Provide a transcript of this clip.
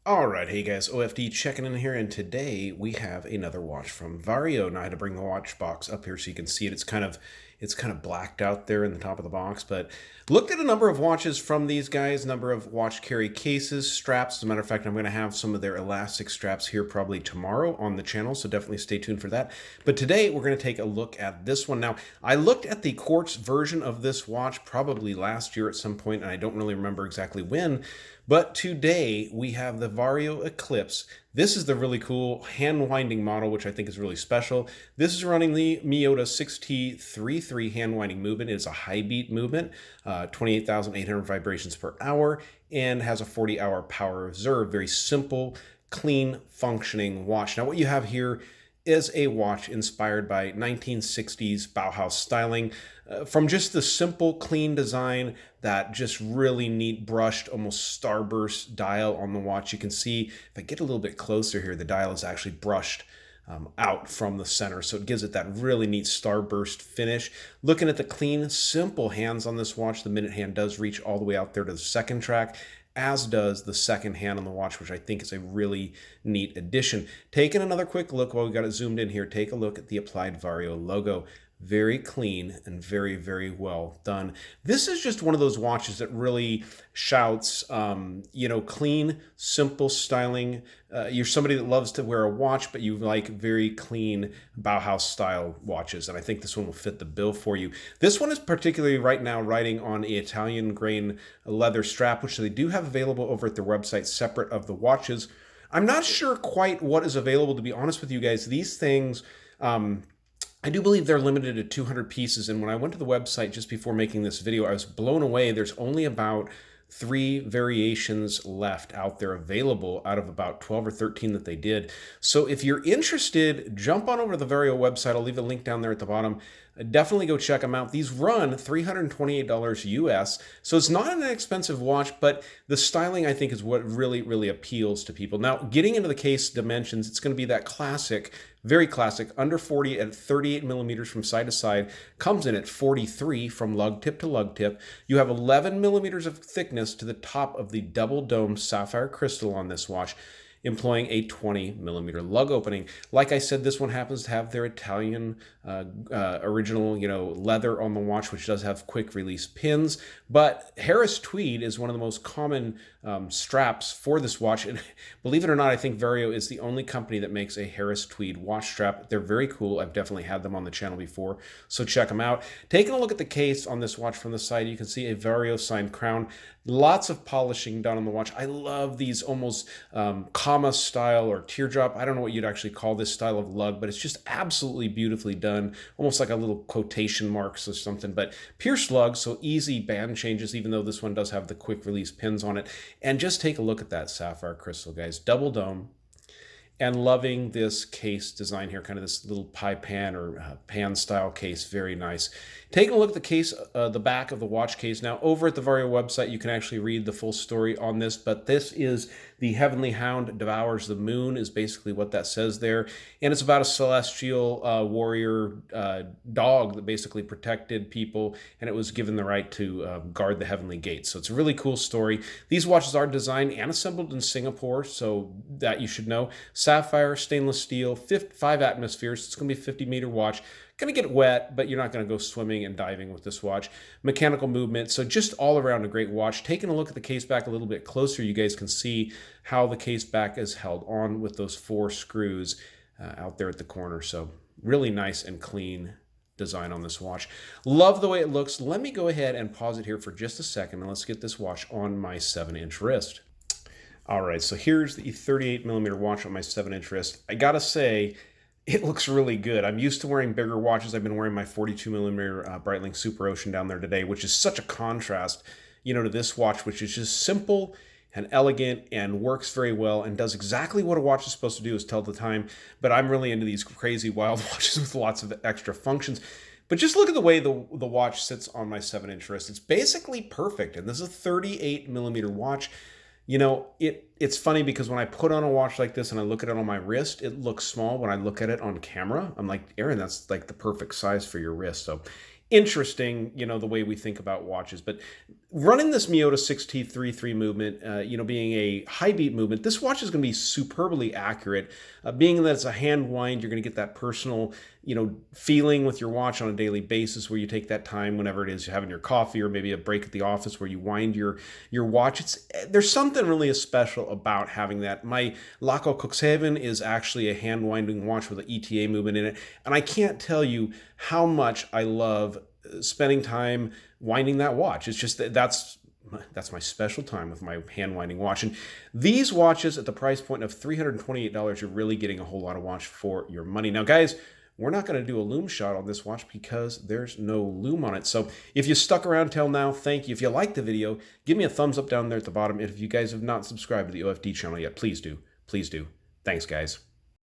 All right, hey guys, OFD checking in here, and today we have another watch from Vario. Now I had to bring the watch box up here so you can see it. It's kind of blacked out there in the top of the box, but looked at a number of watches from these guys, number of watch carry cases, straps. As a matter of fact, I'm going to have some of their elastic straps here probably tomorrow on the channel, so definitely stay tuned for that. But today we're going to take a look at this one. Now, I looked at the quartz version of this watch probably last year at some point, and I don't really remember exactly when, but today we have the Vario Eclipse. This is the really cool hand winding model, which I think is really special. This is running the Miyota 6T33 hand winding movement. It is a high beat movement, 28,800 vibrations per hour, and has a 40-hour power reserve. Very simple, clean, functioning watch. Now, what you have here is a watch inspired by 1960s Bauhaus styling, from just the simple, clean design, that just really neat brushed, almost starburst dial on the watch. You can see, if I get a little bit closer here, the dial is actually brushed out from the center, so it gives it that really neat starburst finish. Looking at the clean, simple hands on this watch, the minute hand does reach all the way out there to the second track, as does the second hand on the watch, which I think is a really neat addition. Taking another quick look while we got it zoomed in here, take a look at the applied Vario logo. Very clean and very, very well done. This is just one of those watches that really shouts, clean, simple styling. You're somebody that loves to wear a watch, but you like very clean Bauhaus style watches. And I think this one will fit the bill for you. This one is particularly right now riding on the Italian grain leather strap, which they do have available over at their website, separate of the watches. I'm not sure quite what is available, to be honest with you guys. These things, I do believe they're limited to 200 pieces, and when I went to the website just before making this video, I was blown away. There's only about 3 variations left out there available out of about 12 or 13 that they did. So if you're interested, jump on over to the Vario website. I'll leave a link down there at the bottom. Definitely go check them out. These run $328 US, so it's not an inexpensive watch, but the styling, I think, is what really, really appeals to people. Now, getting into the case dimensions, it's going to be that classic, very classic, under 40 at 38 millimeters from side to side, comes in at 43 from lug tip to lug tip. You have 11 millimeters of thickness to the top of the double dome sapphire crystal on this watch, employing a 20 millimeter lug opening. Like I said, this one happens to have their Italian original, leather on the watch, which does have quick release pins. But Harris Tweed is one of the most common straps for this watch. And believe it or not, I think Vario is the only company that makes a Harris Tweed watch strap. They're very cool. I've definitely had them on the channel before, so check them out. Taking a look at the case on this watch from the side, you can see a Vario signed crown. Lots of polishing done on the watch. I love these almost comma style or teardrop. I don't know what you'd actually call this style of lug, but it's just absolutely beautifully done, almost like a little quotation marks or something. But pierced lug, so easy band changes, even though this one does have the quick release pins on it. And just take a look at that sapphire crystal, guys. Double dome. And loving this case design here, kind of this little pie pan or pan style case. Very nice. Taking a look at the case, the back of the watch case. Now, over at the Vario website, you can actually read the full story on this, but this is the Heavenly Hound Devours the Moon is basically what that says there. And it's about a celestial warrior dog that basically protected people, and it was given the right to guard the heavenly gates. So it's a really cool story. These watches are designed and assembled in Singapore, so that you should know. Sapphire, stainless steel, 5 atmospheres. It's going to be a 50-meter watch. Going to get wet, but you're not going to go swimming and diving with this watch. Mechanical movement, so just all around a great watch. Taking a look at the case back a little bit closer, you guys can see how the case back is held on with those 4 screws out there at the corner. So really nice and clean design on this watch. Love the way it looks. Let me go ahead and pause it here for just a second, and let's get this watch on my 7-inch wrist. All right, so here's the 38 millimeter watch on my 7-inch wrist. I gotta say, it looks really good. I'm used to wearing bigger watches. I've been wearing my 42 millimeter Breitling Super Ocean down there today, which is such a contrast, to this watch, which is just simple and elegant and works very well and does exactly what a watch is supposed to do, is tell the time. But I'm really into these crazy wild watches with lots of extra functions. But just look at the way the watch sits on my 7-inch wrist. It's basically perfect. And this is a 38 millimeter watch. It's funny because when I put on a watch like this and I look at it on my wrist, it looks small. When I look at it on camera, I'm like, Aaron, that's like the perfect size for your wrist. So interesting, the way we think about watches. But running this Miyota 6T33 movement, being a high beat movement, this watch is going to be superbly accurate. Being that it's a hand wind, you're going to get that personal, feeling with your watch on a daily basis, where you take that time whenever it is you're having your coffee or maybe a break at the office where you wind your watch. There's something really special about having that. My Laco Cuxhaven is actually a hand winding watch with an ETA movement in it, and I can't tell you how much I love spending time winding that watch. It's just that's my special time with my hand winding watch. And these watches at the price point of $328, you're really getting a whole lot of watch for your money. Now, guys, we're not going to do a lume shot on this watch because there's no lume on it. So if you stuck around till now, thank you. If you liked the video, give me a thumbs up down there at the bottom. And if you guys have not subscribed to the OFD channel yet, please do. Please do. Thanks, guys.